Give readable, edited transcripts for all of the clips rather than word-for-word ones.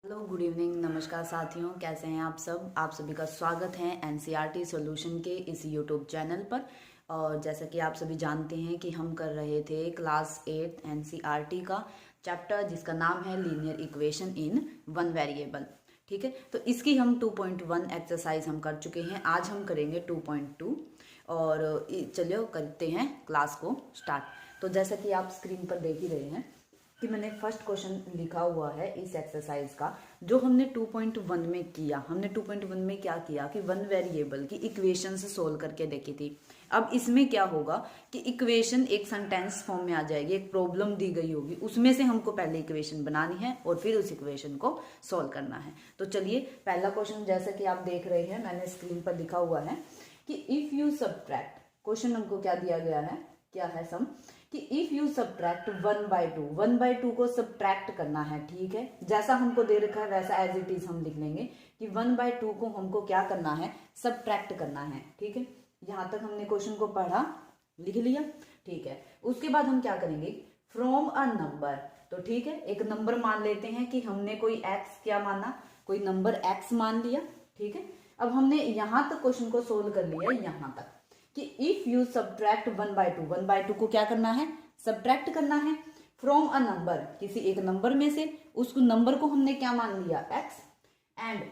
Hello, good evening, नमस्कार साथियों, कैसे हैं आप सब। आप सभी का स्वागत है एनसीईआरटी सॉल्यूशन के इस यूट्यूब चैनल पर। और जैसा कि आप सभी जानते हैं कि हम कर रहे थे क्लास 8 एनसीईआरटी का चैप्टर जिसका नाम है linear equation in one variable. ठीक है, तो इसकी हम 2.1 एक्सरसाइज हम कर चुके हैं। आज हम करेंगे 2.2 और चलिए करते हैं क्लास को स्टार्ट। तो जैसा कि आप स्क्रीन पर देख ही रहे हैं कि मैंने फर्स्ट क्वेश्चन लिखा हुआ है इस एक्सरसाइज का जो हमने 2.1 में किया। हमने 2.1 में क्या किया कि वन वेरिएबल की इक्वेशन से सोल्व करके देखी थी। अब इसमें क्या होगा कि इक्वेशन एक सेंटेंस फॉर्म में आ जाएगी, एक प्रॉब्लम दी गई होगी, उसमें से हमको पहले इक्वेशन बनानी है और फिर उस इक्वेशन को सोल्व करना है। तो चलिए पहला क्वेश्चन जैसा कि आप देख रहे हैं मैंने स्क्रीन पर लिखा हुआ है कि इफ यू सब्ट्रैक्ट, क्वेश्चन हमको क्या दिया गया है, क्या है सम, कि इफ यू सब्ट्रैक्ट 1/2 को सब्ट्रैक्ट करना है। ठीक है, जैसा हमको दे रखा है वैसा एज इट इज हम लिख लेंगे कि 1/2 को हमको क्या करना है, सब्ट्रैक्ट करना है। ठीक है, यहां तक हमने क्वेश्चन को पढ़ा, लिख लिया। ठीक है, उसके बाद हम क्या करेंगे, फ्रॉम अ नंबर। तो ठीक है, एक नंबर मान लेते हैं कि हमने कोई एक्स क्या माना, कोई नंबर एक्स मान लिया। ठीक है, अब हमने यहां तक क्वेश्चन को सोल्व कर लिया, यहां तक कि इफ यू सब्ट्रैक्ट 1/2 को क्या करना है, सब्ट्रैक्ट करना है फ्रॉम अ नंबर, किसी एक नंबर में से। उस नंबर को हमने क्या मान लिया, एक्स। एंड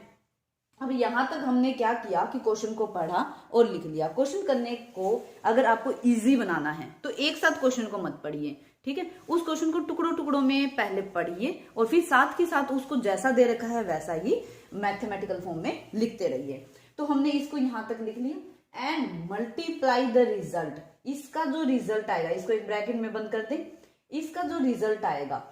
अब यहां तक हमने क्या किया कि क्वेश्चन को पढ़ा और लिख लिया। क्वेश्चन करने को अगर आपको इजी बनाना है तो एक साथ क्वेश्चन को मत पढ़िए। ठीक है, उस क्वेश्चन को टुकड़ों टुकड़ों में पहले पढ़िए और फिर साथ के साथ उसको जैसा दे रखा है वैसा ही मैथमेटिकल फॉर्म में लिखते रहिए। तो हमने इसको यहां तक लिख लिया एंड मल्टीप्लाई द रिजल्ट। इसका जो रिजल्ट आएगा, इसको एक ब्रैकेट में बंद कर दें, इसका जो रिजल्ट आएगा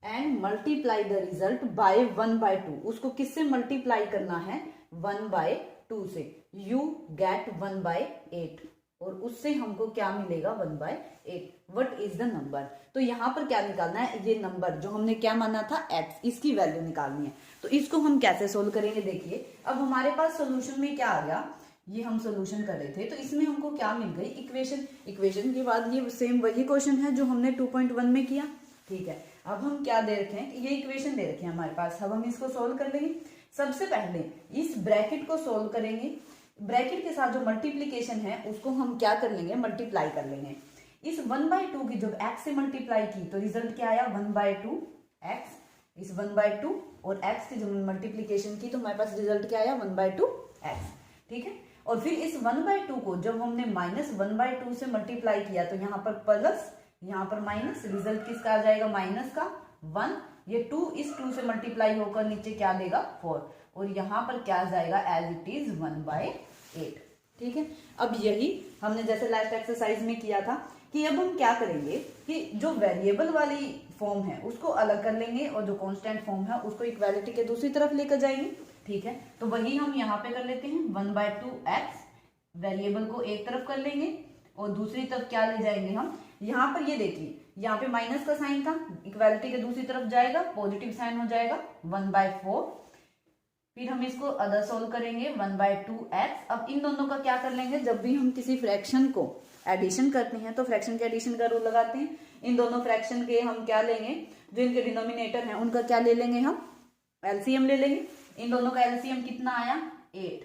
and multiply the result by 1/2। उसको किससे मल्टीप्लाई करना है, 1/2 से। यू गेट 1/8 और उससे हमको क्या मिलेगा, 1/8। What is the number. तो यहां पर क्या निकालना है, ये नंबर जो हमने क्या माना था एक्स, इसकी वैल्यू निकालनी है। तो इसको हम कैसे सोल्व करेंगे, देखिए अब हमारे पास सोल्यूशन में क्या आ गया, ये हम सोल्यूशन कर रहे थे तो इसमें हमको क्या मिल गई, इक्वेशन। इक्वेशन के बाद ये सेम वही क्वेश्चन है जो हमने 2.1 में किया। ठीक है, अब हम क्या दे रखे हैं, ये इक्वेशन दे रखे हैं हमारे पास। अब हम इसको सोल्व कर लेंगे। सबसे पहले इस ब्रैकेट को सोल्व करेंगे। ब्रैकेट के साथ जो मल्टीप्लीकेशन है उसको हम क्या कर लेंगे, मल्टीप्लाई कर लेंगे। इस 1/2 की जब एक्स से मल्टीप्लाई की तो रिजल्ट क्या आया, 1/2 एक्स। इस 1/2 और एक्स की जब मल्टीप्लीकेशन की तो हमारे पास रिजल्ट क्या आया, 1/2 एक्स। ठीक है, और फिर इस 1/2 को जब हमने -1/2 से मल्टीप्लाई किया तो यहाँ पर प्लस, यहाँ पर माइनस, रिजल्ट किसका आ जाएगा, माइनस का 1। ये 2 इस 2 से मल्टीप्लाई होकर नीचे क्या देगा, 4। और यहाँ पर क्या आ जाएगा, एज इट इज 1/8। ठीक है, अब यही हमने जैसे लास्ट एक्सरसाइज में किया था कि अब हम क्या करेंगे कि जो वेरिएबल वाली फॉर्म है उसको अलग कर लेंगे और जो कांस्टेंट फॉर्म है उसको इक्वालिटी के दूसरी तरफ लेकर जाएंगे। ठीक है, तो वही हम यहाँ पे कर लेते हैं, 1/2 एक्स, वेरिएबल को एक तरफ कर लेंगे और दूसरी तरफ क्या ले जाएंगे हम, यहाँ पर ये देखिए यहाँ पे माइनस का साइन था, इक्वालिटी के दूसरी तरफ जाएगा, पॉजिटिव साइन हो जाएगा 1/4। फिर हम इसको अदर सोल्व करेंगे 1/2 एक्स। अब इन दोनों का क्या कर लेंगे, जब भी हम किसी फ्रैक्शन को एडिशन करते हैं तो फ्रैक्शन के एडिशन का रूल लगाते हैं। इन दोनों फ्रैक्शन के हम क्या लेंगे, जो इनके डिनोमिनेटर हैं उनका क्या ले लेंगे, हम एलसीएम ले लेंगे। इन दोनों का एलसीएम कितना आया, 8।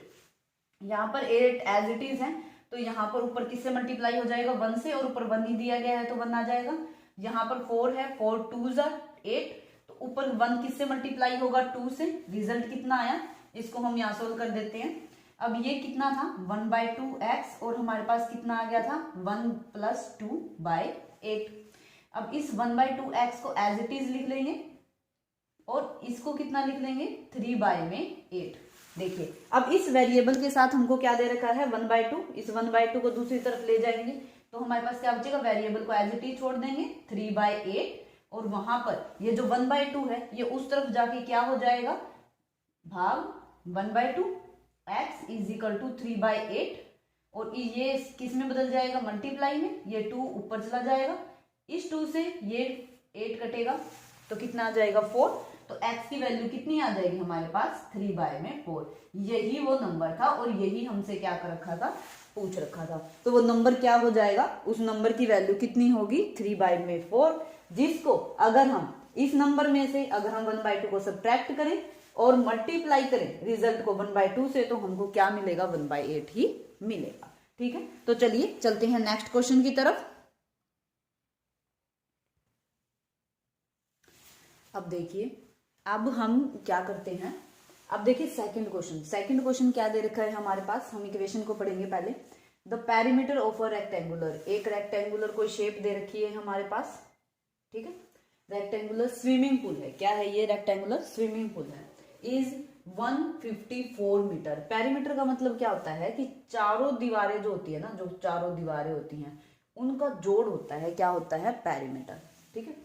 यहाँ पर 8 एज इट इज है तो यहाँ पर ऊपर किससे मल्टीप्लाई हो जाएगा, 1 से, और ऊपर 1 ही दिया गया है तो 1 आ जाएगा। यहाँ पर 4 है, 4 2s are 8, तो ऊपर 1 किससे मल्टीप्लाई होगा, 2 से। रिजल्ट कितना आया, इसको हम यहाँ सोल्व कर देते हैं। अब ये कितना था, 1/2 एक्स, और हमारे पास कितना आ गया था, 1 + 2/8। अब इस 1/2 एक्स को एज इट इज लिख लेंगे और इसको कितना लिख लेंगे, 3/8। देखिए अब इस वेरिएबल के साथ हमको क्या दे रखा है, 1/2। इस 1/2 को दूसरी तरफ ले जाएंगे तो हमारे पास क्या बचेगा, वेरिएबल को एज इट इज छोड़ देंगे, 3/8। और वहां पर ये जो 1/2 है ये उस तरफ जाके क्या हो जाएगा, भाग 1/2 एक्स इज इक्वल टू 3/8। और ये किस में बदल जाएगा, मल्टीप्लाई में। ये 2 ऊपर चला जाएगा, इस 2 से ये 8 कटेगा तो कितना आ जाएगा, 4। तो x की वैल्यू कितनी आ जाएगी हमारे पास, 3/4। यही वो नंबर था और यही हमसे क्या कर रखा था, पूछ रखा था। तो वो नंबर क्या हो जाएगा, उस नंबर की वैल्यू कितनी होगी, 3/4, जिसको अगर हम इस नंबर में से अगर हम 1/2 को सब्ट्रैक्ट करें और मल्टीप्लाई करें रिजल्ट को 1/2 से, तो हमको क्या मिलेगा, 1/8 ही मिलेगा। ठीक है, तो चलिए चलते हैं नेक्स्ट क्वेश्चन की तरफ। अब देखिए, अब हम क्या करते हैं, अब देखिए सेकंड क्वेश्चन क्या दे रखा है हमारे पास। हम इक्वेशन को पढ़ेंगे पहले। The perimeter of a rectangular, एक रेक्टेंगुलर कोई शेप दे रखी है हमारे पास। ठीक है, रेक्टेंगुलर स्विमिंग पूल है। क्या है ये, रेक्टेंगुलर स्विमिंग पूल है। Is 154 metre. पेरीमीटर का मतलब क्या होता है कि चारों दीवारें जो होती है ना, जो चारों दीवारें होती हैं उनका जोड़ होता है, क्या होता है, पेरीमीटर। ठीक है,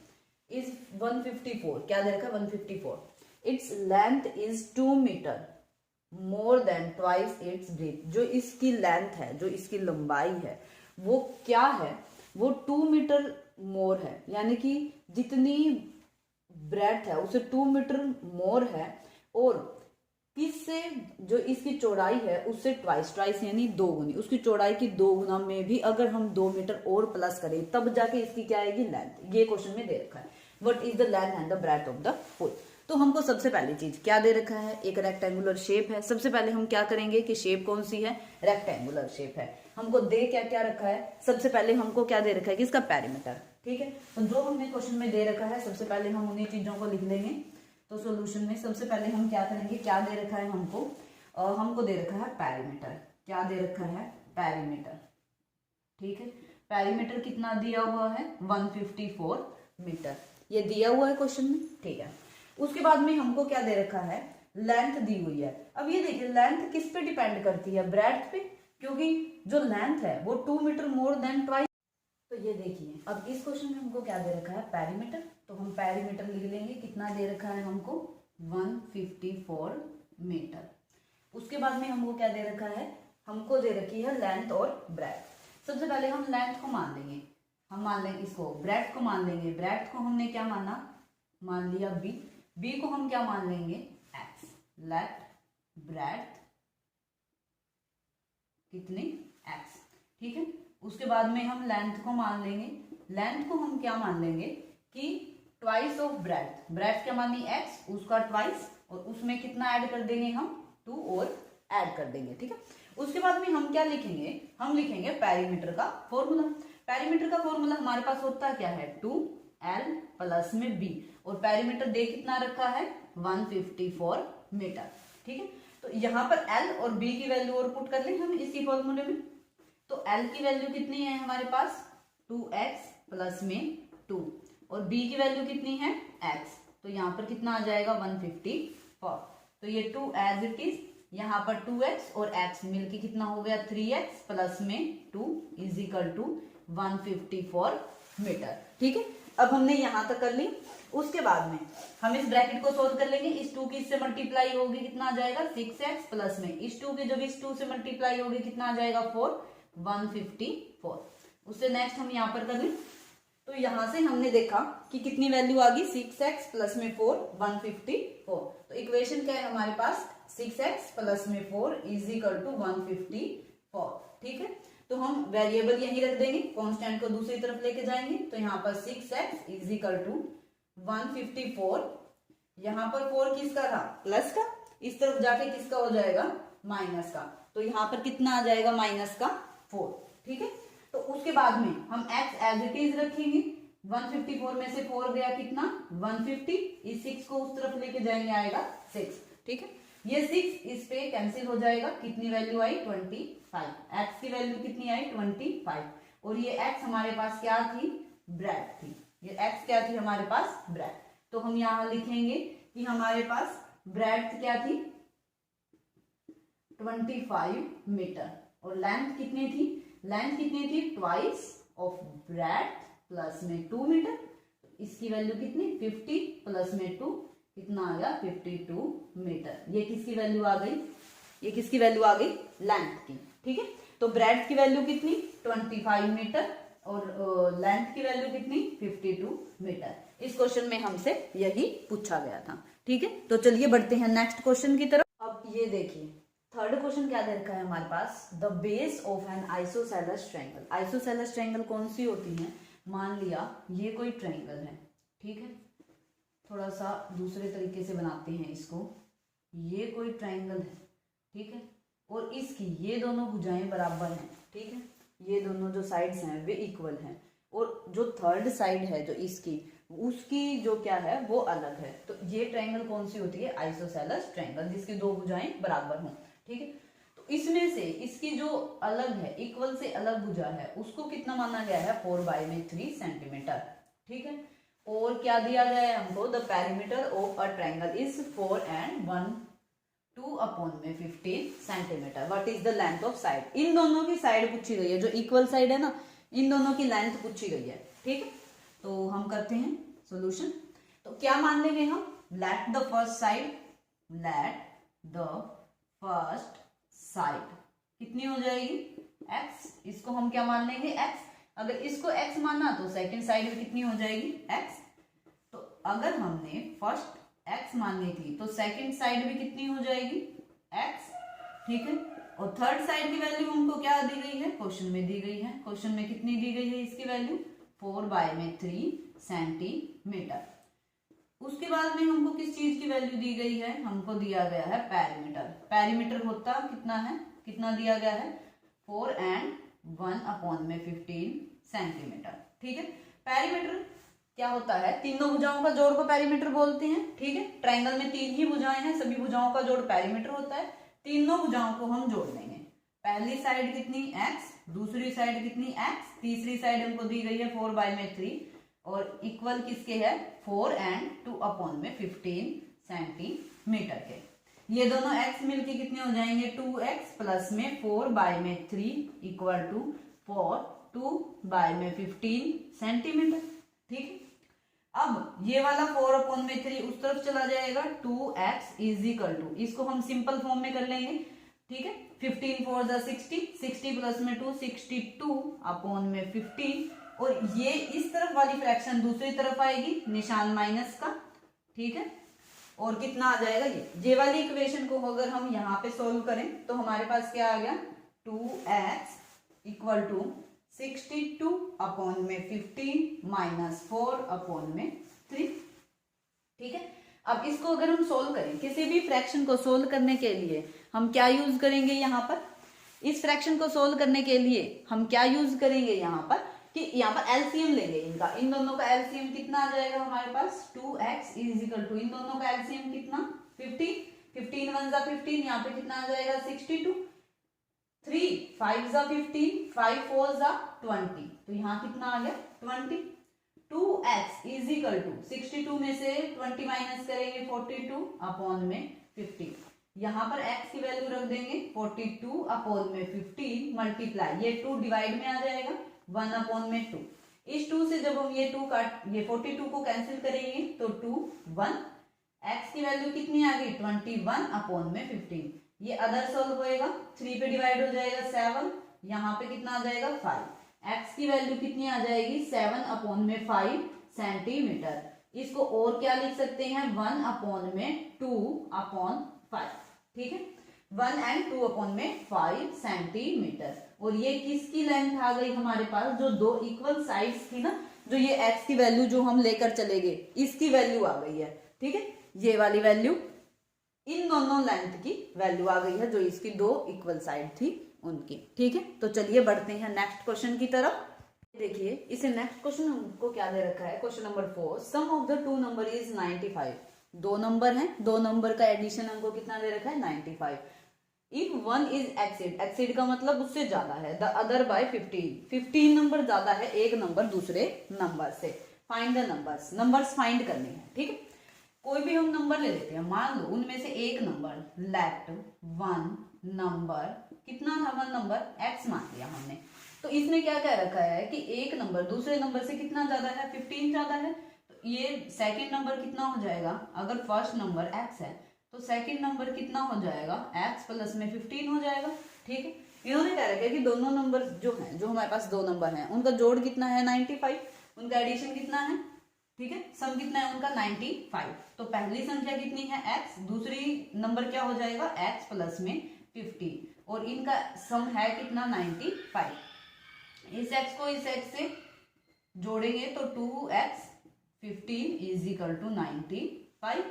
इज 154, क्या दे रखा है, 154। Its length is 2 metre more than twice its breadth. जो इसकी लेंथ है, जो इसकी लंबाई है, वो क्या है, वो 2 मीटर मोर है, यानी कि जितनी ब्रेथ है उसे 2 मीटर मोर है, और किससे, जो इसकी चौड़ाई है उससे ट्वाइस यानी 2 गुनी, उसकी चौड़ाई की 2 गुना में भी अगर हम 2 मीटर और प्लस करें तब जाके इसकी क्या आएगी, लेंथ। ये क्वेश्चन में दे रखा है, what is the length and the breadth of the pool. तो हमको सबसे पहली चीज क्या दे रखा है, एक रेक्टेंगुलर शेप है। सबसे पहले हम क्या करेंगे कि शेप कौन सी है, रेक्टेंगुलर शेप है। हमको दे क्या क्या रखा है, सबसे पहले हमको क्या दे रखा है कि इसका पेरीमीटर। ठीक है, तो जो हमने क्वेश्चन में दे रखा है सबसे पहले हम उन्हीं चीजों को लिख लेंगे। तो सॉल्यूशन में सबसे पहले हम क्या करेंगे, क्या दे रखा है हमको, हमको दे रखा है पेरीमीटर। क्या दे रखा है, पेरीमीटर। ठीक है, पेरीमीटर कितना दिया हुआ है, 154 मीटर, ये दिया हुआ है क्वेश्चन में। ठीक है, उसके बाद में हमको क्या दे रखा है, लेंथ दी हुई है। अब ये देखिए लेंथ किस पे डिपेंड करती है, ब्रेड्थ पे, क्योंकि जो लेंथ है वो 2 मीटर मोर देन ट्वाइस। तो ये देखिए, अब इस क्वेश्चन में हमको क्या दे रखा है, पेरीमीटर। तो हम पेरीमीटर लिख लेंगे, कितना दे रखा है हमको, 154 मीटर। उसके बाद में हमको क्या दे रखा है, हमको दे रखी है लेंथ और ब्रेड्थ। सबसे पहले हम लेंथ को मान लेंगे, हम मान लेंगे इसको, ब्रेड्थ को मान लेंगे। ब्रेड्थ को हमने क्या माना, मान लिया बी को हम क्या मान लेंगे, एक्स। लेट ब्रेड्थ कितनी, एक्स। ठीक है, उसके बाद में हम लेंथ को मान लेंगे। लेंथ को हम क्या मान लेंगे कि ट्वाइस ऑफ ब्रेड्थ। ब्रेड्थ क्या मानी, एक्स, उसका ट्वाइस, और उसमें कितना ऐड कर देंगे हम, 2 और ऐड कर देंगे। ठीक है, उसके बाद में हम क्या लिखेंगे, हम लिखेंगे पेरीमीटर का फॉर्मूला। पेरीमीटर का फॉर्मूला हमारे पास होता क्या है, 2l प्लस में b, और पेरीमीटर दे कितना रखा है, 154 मीटर। ठीक है, तो यहाँ पर l और b की वैल्यू और पुट कर लें हम इसी फॉर्मूले में। तो l की वैल्यू कितनी है हमारे पास, 2x प्लस में 2, और b की वैल्यू कितनी है, x। तो यहाँ पर कितना आ जाएगा, 154। तो ये 2 एज इट इज, यहाँ पर 2x और x मिलके कितना हो गया, 3x प्लस में 2 इज इक्वल टू 154 मीटर। ठीक है, अब हमने यहां तक कर ली। उसके बाद में हम इस ब्रैकेट को सोल्व कर लेंगे। इस 2 की इससे मल्टीप्लाई होगी, कितना आ जाएगा, 6x प्लस में इस 2 की जब इस 2 से मल्टीप्लाई होगी कितना आ जाएगा, 4, 154। उससे नेक्स्ट हम यहाँ पर कर लें। तो यहां से हमने देखा कि कितनी वैल्यू आ गई, 6x प्लस में 4, 154। तो इक्वेशन क्या है हमारे पास, 6x प्लस में 4 इज इक्वल टू 154। ठीक है, तो हम वेरिएबल यही रख देंगे, कांस्टेंट को दूसरी तरफ लेके जाएंगे। तो यहाँ पर 6x इज इक्वल टू 154, यहाँ पर 4 किसका था, प्लस का, इस तरफ जाके किसका हो जाएगा, माइनस का। तो यहाँ पर कितना आ जाएगा, माइनस का 4। ठीक है, तो उसके बाद में हम x एज इट इज रखेंगे। 154 में से 4 गया कितना, 150, इस 6 को उस तरफ लेके जाएंगे, आएगा 6। ठीक है, ये 6 इस पे कैंसिल हो जाएगा, कितनी वैल्यू आई, 25। x की वैल्यू कितनी आई, 25, और ये x हमारे पास क्या थी, ब्रेड्थ थी। ये x क्या थी हमारे पास, ब्रेड्थ। तो हम यहाँ लिखेंगे कि हमारे पास ब्रेड्थ क्या थी, 25 मीटर, और लेंथ कितनी थी, लेंथ कितनी थी, ट्वाइस ऑफ ब्रेड्थ प्लस में 2 मीटर। इसकी वैल्यू कितनी, 50 प्लस में 2 कितना आ गया, 52 मीटर। ये किसकी वैल्यू आ गई, ये किसकी वैल्यू आ गई, लेंथ की। ठीक है, तो ब्रेड्थ की वैल्यू कितनी, 25 मीटर, और लेंथ की वैल्यू कितनी, 52 मीटर। इस क्वेश्चन में हमसे यही पूछा गया था। ठीक है, तो चलिए बढ़ते हैं नेक्स्ट क्वेश्चन की तरफ। अब ये देखिए थर्ड क्वेश्चन क्या दे रखा है हमारे पास, the base of an isosceles triangle. Isosceles triangle कौन सी होती है, मान लिया ये कोई ट्रायंगल है। ठीक है, थोड़ा सा दूसरे तरीके से बनाते हैं इसको। ये कोई ट्रायंगल है, ठीक है, और इसकी ये दोनों भुजाएं बराबर हैं, ठीक है, ये दोनों जो साइड्स हैं वे इक्वल हैं, और जो थर्ड साइड है जो इसकी, उसकी जो क्या है वो अलग है। तो ये ट्रायंगल कौन सी होती है? आइसोसेलेस ट्रायंगल, जिसकी दो भुजाएं बराबर हों, ठीक है। तो इसमें से इसकी जो अलग है, इक्वल से अलग भुजा है, उसको कितना माना गया है? 4/3 सेंटीमीटर, ठीक है। और क्या दिया गया है हमको? The perimeter of a triangle is 4 and 1 2/15 centimetre. What is the length of side? इन दोनों की साइड पूछी गई है, जो इक्वल साइड है ना, इन दोनों की लेंथ पूछी गई है, ठीक है। तो हम करते हैं सॉल्यूशन। तो क्या मान लेंगे हम? Let the first side, let the first side कितनी हो जाएगी? x। इसको हम क्या मान लेंगे? x। अगर इसको x माना तो सेकंड साइड में कितनी हो जाएगी? x। तो अगर हमने फर्स्ट x मान ली थी तो सेकंड साइड में कितनी हो जाएगी? x, ठीक है। और थर्ड साइड की वैल्यू हमको क्या दी गई है? क्वेश्चन में दी गई है। क्वेश्चन में कितनी दी गई है इसकी वैल्यू? 4/3 सेंटीमीटर। उसके बाद में हमको किस चीज की वैल्यू दी गई है? हमको दिया गया है पेरीमीटर। पेरीमीटर होता कितना है? कितना दिया गया है? 4 and 1/15 सेंटीमीटर, ठीक है। पेरीमीटर क्या होता है? तीनों भुजाओं का जोड़ को पेरीमीटर बोलते हैं, ठीक है। ट्रायंगल में 3 ही भुजाएं हैं, सभी भुजाओं का जोड़ पेरीमीटर होता है। तीनों भुजाओं को हम जोड़ देंगे। पहली साइड कितनी? x, दूसरी साइड कितनी? x, तीसरी साइड हमको दी गई है 4/3, और इक्वल किसके है? 4 and 2/15 सेंटीमीटर के। ये दोनों x मिलके कितने हो जाएंगे? 2x प्लस में 4/3 इक्वल टू 2/15 सेंटीमीटर, ठीक है। अब ये वाला 4/3 उस तरफ चला जाएगा, 2x इज इक्वल टू, इसको हम सिंपल फॉर्म में कर लेंगे, ठीक है। 15 4 जा 60, 60 प्लस में 2, 62/15, और ये इस तरफ वाली फ्रैक्शन दूसरी तरफ आएगी, निशान माइनस का, ठीक है। और कितना आ जाएगा? ये वाली इक्वेशन को अगर हम यहाँ पे सोल्व करें तो हमारे पास क्या आ गया? 2x इक्वल टू 62/15 माइनस 4/3, ठीक है। अब इसको अगर हम सोल्व करें, किसी भी फ्रैक्शन को सोल्व करने के लिए हम क्या यूज करेंगे यहाँ पर? इस फ्रैक्शन को सोल्व करने के लिए हम क्या यूज करेंगे यहाँ पर? कि यहाँ पर एलसीएम लेंगे इनका, इन दोनों का एलसीएम कितना आ जाएगा हमारे पास? 2x इज इक्वल टू, इन दोनों का एलसीएम कितना? 15, 15 1 जा 15, यहाँ पे कितना आ जाएगा? 62, 3 5 जा 15, 5 4 जा 20, तो यहाँ कितना आ गया? 20। 2x इज इक्वल टू 62 में से 20 माइनस करेंगे 42/15, यहाँ पर x की वैल्यू रख देंगे 42/15 मल्टीप्लाई, ये 2 डिवाइड में आ जाएगा 1/2। इस 2 से जब हम ये 42 को कैंसिल करेंगे तो 2 1, x की वैल्यू कितनी आ गई? 21/15। ये अदर सॉल्व होएगा, 3 पे डिवाइड हो जाएगा 7, यहाँ पे कितना आ जाएगा? 5। x की वैल्यू कितनी आ जाएगी? 7/5 सेंटीमीटर। इसको और क्या लिख सकते हैं? 1/2/5, ठीक है। 1 and 2/5 सेंटीमीटर। और ये किसकी लेंथ आ गई हमारे पास? जो दो इक्वल साइड्स थी ना, जो ये x की वैल्यू जो हम लेकर चले गए, इसकी वैल्यू आ गई है, ठीक है। ये वाली वैल्यू, इन दोनों लेंथ की वैल्यू आ गई है, जो इसकी दो इक्वल साइड थी उनकी, ठीक है। तो चलिए बढ़ते हैं नेक्स्ट क्वेश्चन की तरफ। देखिए इसे नेक्स्ट क्वेश्चन हमको क्या दे रखा है? Question number 4, sum of the two numbers is 95। दो नंबर हैं, दो नंबर का एडिशन हमको कितना दे रखा है? 95। If one is exceed, exceed का मतलब उससे ज्यादा है, द अदर बाय 15 नंबर ज्यादा है एक नंबर दूसरे नंबर से। Find the numbers, numbers find करने हैं, ठीक है। कोई भी हम नंबर ले लेते हैं, मान लो उनमें से एक नंबर, लेट वन नंबर, कितना था? वन नंबर, x मान लिया हमने। तो इसने क्या कह रखा है कि एक नंबर दूसरे नंबर से कितना ज्यादा है? 15 ज्यादा है। तो ये सेकंड नंबर कितना हो जाएगा? अगर फर्स्ट नंबर x है तो सेकंड नंबर कितना हो जाएगा? x प्लस में 15 हो जाएगा, ठीक है। इन्होंने कह रखा है कि दोनों नंबर जो हैं, जो हमारे पास दो नंबर हैं, उनका जोड़ कितना है? 95, उनका एडिशन कितना है? ठीक है, सम कितना है उनका? 95। तो पहली संख्या कितनी है? x, दूसरी नंबर क्या हो जाएगा? x प्लस में 50, और इनका सम है कितना? 95। इस x को इस x से जोड़ेंगे तो 2x 15 इज इक्वल टू 95।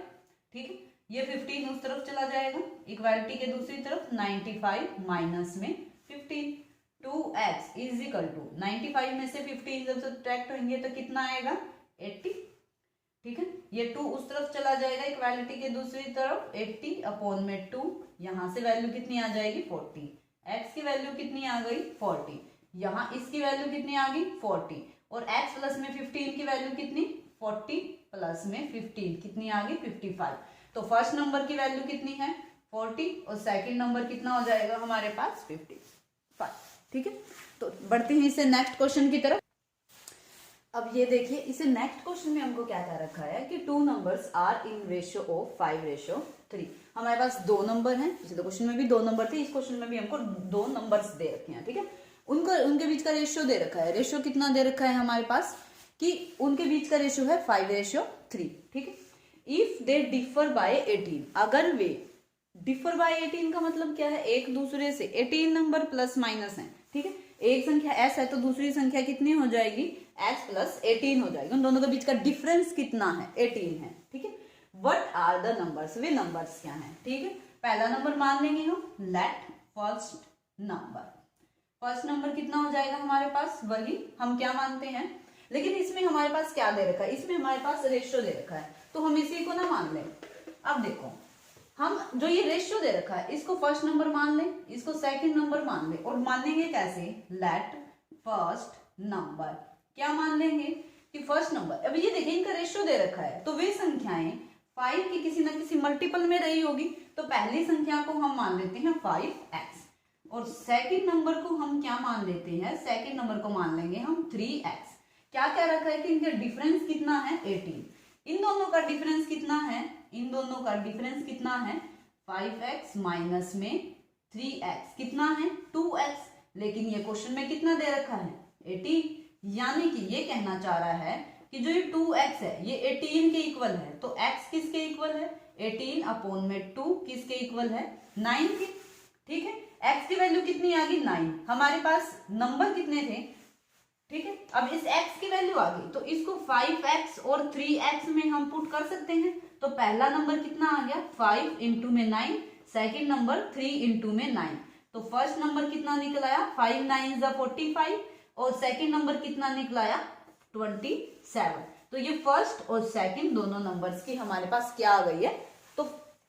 ठीक है, ये 15 उस तरफ चला जाएगा, इक्वालिटी के दूसरी तरफ 95 माइनस में 15, 2x इज इक्वल टू 95 में से 15 जब सब्ट्रैक्ट होंगे तो कितना आएगा 80। ठीक है, ये 2 उस तरफ चला जाएगा, इक्वालिटी के दूसरी तरफ 80 अपॉन में 2, यहां से वैल्यू कितनी आ जाएगी 40, x की वैल्यू कितनी आ गई 40, यहाँ इसकी वैल्यू कितनी आ गई 40, और x प्लस में 15 की वैल्यू कितनी 40 प्लस में 15 कितनी आ गई 55। तो फर्स्ट नंबर की वैल्यू कितनी है 40 और सेकंड नंबर कितना हो जाएगा हमारे पास 55। ठीक है, तो बढ़ते हैं इसे नेक्स्ट क्वेश्चन की तरफ। अब ये देखिए, इसे नेक्स्ट क्वेश्चन में हमको क्या क्या रखा है कि 2 numbers are in ratio of 5:3। हमारे पास 2 नंबर हैं, पिछले क्वेश्चन में भी 2 नंबर थे, इस क्वेश्चन में भी हमको 2 नंबर्स दे रखे हैं। ठीक है, उनके बीच का रेशियो दे रखा है, रेशियो कितना दे रखा है हमारे पास कि उनके बीच का रेशियो है 5:3। ठीक है, इफ दे डिफर बाय 18, अगर वे डिफर बाय 18 का मतलब क्या है, एक दूसरे से 18 नंबर प्लस माइनस है। ठीक है, एक संख्या s है तो दूसरी संख्या कितनी हो जाएगी s प्लस 18 हो जाएगी, उन दोनों के बीच का डिफरेंस कितना है 18 है। ठीक है, व्हाट आर द नंबर्स, वे नंबर्स क्या हैं। ठीक है, पहला नंबर मान लेंगे हम, let first number, first number कितना हो जाएगा हमारे पास, वही हम क्या मानते हैं, लेकिन इसमें हमारे पास क्या दे रखा है, इसमें हमारे पास रेशियो दे रखा है, तो हम इसी को ना मान लें। अब देखो, हम जो ये रेशियो दे रखा है इसको फर्स्ट नंबर मान लें, इसको सेकंड नंबर मान लें, और मानेंगे कैसे, लेट फर्स्ट नंबर, क्या मान लेंगे कि फर्स्ट नंबर। अब ये देखिए, इनका रेशियो दे रखा है, तो वे संख्याएं 5 की किसी ना किसी मल्टीपल में रही होगी, तो पहली संख्या को हम मान लेते हैं 5x, और सेकंड नंबर को हम क्या मान लेते हैं, सेकंड नंबर को मान लेंगे हम 3x। क्या क्या रखा है कि इनका डिफरेंस कितना है 18, इन दोनों का डिफरेंस कितना है, इन दोनों का डिफरेंस कितना है 5x माइनस में 3x कितना है 2x, लेकिन ये क्वेश्चन में कितना दे रखा है 18, यानी कि ये कहना चाह रहा है कि जो ये 2x है ये 18 के इक्वल है, तो x किसके इक्वल है 18 अपॉन में 2 किसके इक्वल है 9 के। ठीक है, x की वैल्यू कितनी आ गई 9, हमारे पास नंबर कितने थे। ठीक है, अब इस x की वैल्यू आ गई, तो इसको 5x और 3x में हम पुट कर सकते हैं, तो पहला नंबर कितना आ गया 5 इंटू में 9, सेकेंड नंबर 3 इंटू में 9, तो फर्स्ट नंबर कितना निकल आया 5 9 45, और सेकेंड नंबर कितना निकल आया 27। तो ये फर्स्ट और सेकेंड दोनों नंबर्स की हमारे पास क्या आ गई है, तो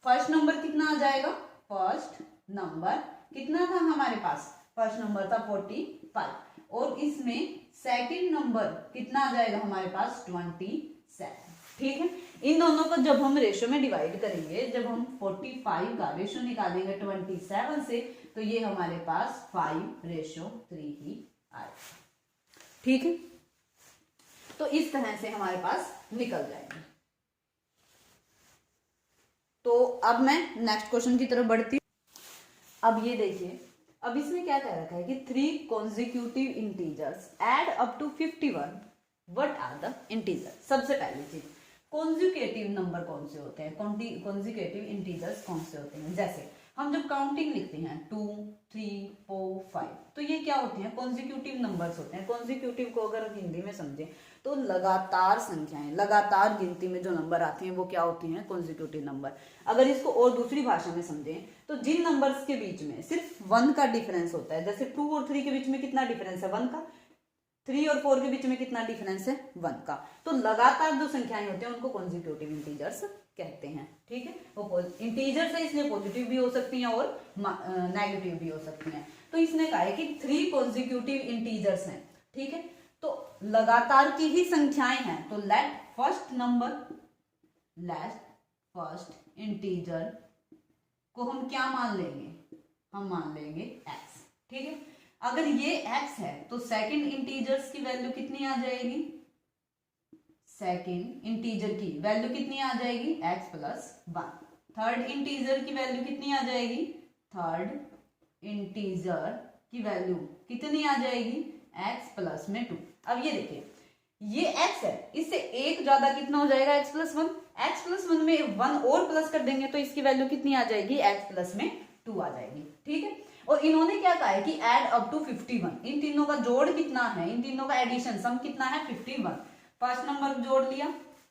फर्स्ट नंबर कितना आ जाएगा, फर्स्ट नंबर कितना था हमारे पास, फर्स्ट नंबर था 45, और इसमें सेकंड नंबर कितना आ जाएगा हमारे पास 27। ठीक है, इन दोनों को जब हम रेशियो में डिवाइड करेंगे, जब हम 45 का रेशियो निकालेंगे 27 से, तो ये हमारे पास 5:3 ही आएगा। ठीक है, तो इस तरह से हमारे पास निकल जाएंगे। तो अब मैं नेक्स्ट क्वेश्चन की तरफ बढ़ती हूं। अब ये देखिए, अब इसमें क्या कह रखा है कि 3 consecutive integers add up to 51, what are the integers। सबसे पहली चीज, कॉन्जिक्यूटिव नंबर कौन से होते हैं, कॉन्जिक्यूटिव इंटीजर्स कौन से होते हैं। जैसे हम जब काउंटिंग लिखते हैं 2 3 4 5, तो ये क्या होते हैं कॉन्जिक्यूटिव नंबर्स होते हैं। कॉन्जिक्यूटिव को अगर हिंदी में समझें तो लगातार संख्याएं, लगातार गिनती में जो नंबर आते हैं वो क्या होती हैं कॉन्जिक्यूटिव नंबर। अगर इसको और दूसरी भाषा में समझें तो जिन नंबर्स के बीच में सिर्फ 1 का डिफरेंस होता है, जैसे 2 और 3 के बीच में कितना डिफरेंस है 1 का, 3 और 4 के बीच में कितना डिफरेंस है 1 का, तो लगातार जो संख्याएं होती हैं उनको कॉन्जिक्यूटिव इंटीजर्स कहते हैं। ठीक है, वो इंटीजर्स है इसलिए पॉजिटिव भी हो सकती हैं और नेगेटिव भी हो सकती हैं। तो इसने कहा है कि 3 कॉन्जिक्यूटिव इंटीजर्स हैं। ठीक है, तो लगातार की ही संख्याएं हैं, तो late first number, let first integer को हम क्या मान लेंगे, हम मान लेंगे x। ठीक है, अगर ये x है तो सेकंड इंटीजर्स की वैल्यू कितनी आ जाएगी, सेकंड इंटीजर की वैल्यू कितनी आ जाएगी x प्लस 1। थर्ड इंटीजर की वैल्यू कितनी आ जाएगी, थर्ड इंटीजर की वैल्यू कितनी आ जाएगी x प्लस में 2। अब ये देखिए, ये x है, इससे एक ज्यादा कितना हो जाएगा x प्लस 1, x प्लस 1 में 1 और प्लस कर देंगे तो इसकी वैल्यू कितनी आ जाएगी x प्लस में 2 आ जाएगी। ठीक है, और इन्होंने क्या कहा है कि एड अप टू 51, इन तीनों का जोड़ कितना है, इन तीनों का एडिशन सम कितना है 51। फर्स्ट नंबर जोड़ लिया,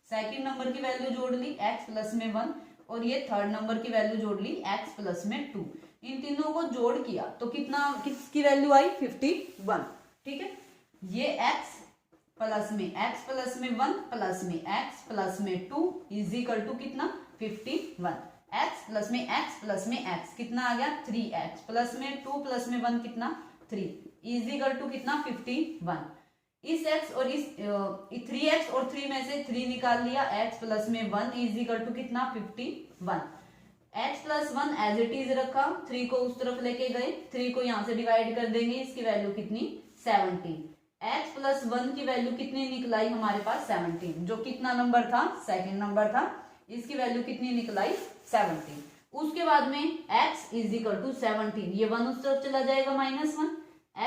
सेकंड नंबर की वैल्यू जोड़ ली x प्लस में 1 और ये थर्ड नंबर की वैल्यू जोड़ ली x प्लस में 2। इन तीनों को जोड़ किया तो कितना, किसकी वैल्यू आई 51। ठीक है, ये x प्लस में 1 प्लस में x प्लस में 2 इज इक्वल टू कितना 51। x प्लस में x प्लस में x कितना आ गया 3x प्लस में 2 प्लस में 1 कितना 3 इज इक्वल टू कितना 51। इस x और इस 3x और 3 में से 3 निकाल लिया, x प्लस में 1 इज इक्वल टू कितना 51। x plus 1 as it is रखा, 3 को उस तरफ लेके गए, 3 को यहां से डिवाइड कर देंगे, इसकी वैल्यू कितनी 17। x प्लस 1 की वैल्यू कितनी निकलाई हमारे पास 17, जो कितना नंबर था सेकंड नंबर था, इसकी वैल्यू कितनी निकलाई 17। उसके बाद में x इज इक्वल टू 17, ये 1 उस तरफ चला जाएगा -1,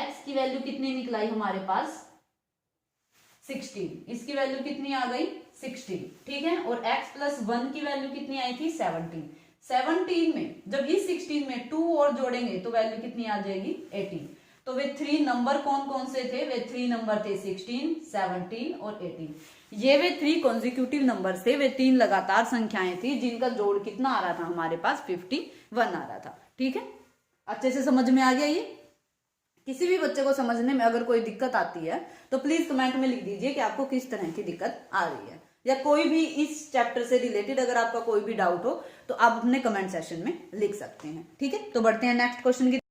x की वैल्यू कितनी निकलाई हमारे पास 16, इसकी वैल्यू कितनी आ गई 16। ठीक है, और x प्लस 1 की वैल्यू कितनी आई थी 17। 17 में जब इस 16 में 2 और जोड़ेंगे तो वैल्यू कितनी आ जाएगी 18। तो वे 3 नंबर कौन कौन से थे, वे 3 नंबर थे 16, 17 और 18। ये वे 3 कॉन्जिक्यूटिव नंबर थे, वे 3 लगातार संख्याएं थी जिनका जोड़ कितना आ रहा था हमारे पास 51 आ रहा था। ठीक है, अच्छे से समझ में आ गया ये। किसी भी बच्चे को समझने में अगर कोई दिक्कत आती है तो प्लीज कमेंट में लिख दीजिए कि आपको किस तरह की दिक्कत आ रही है, या कोई भी इस चैप्टर से रिलेटेड अगर आपका कोई भी डाउट हो तो आप अपने कमेंट सेक्शन में लिख सकते हैं। ठीक है, तो बढ़ते हैं नेक्स्ट क्वेश्चन की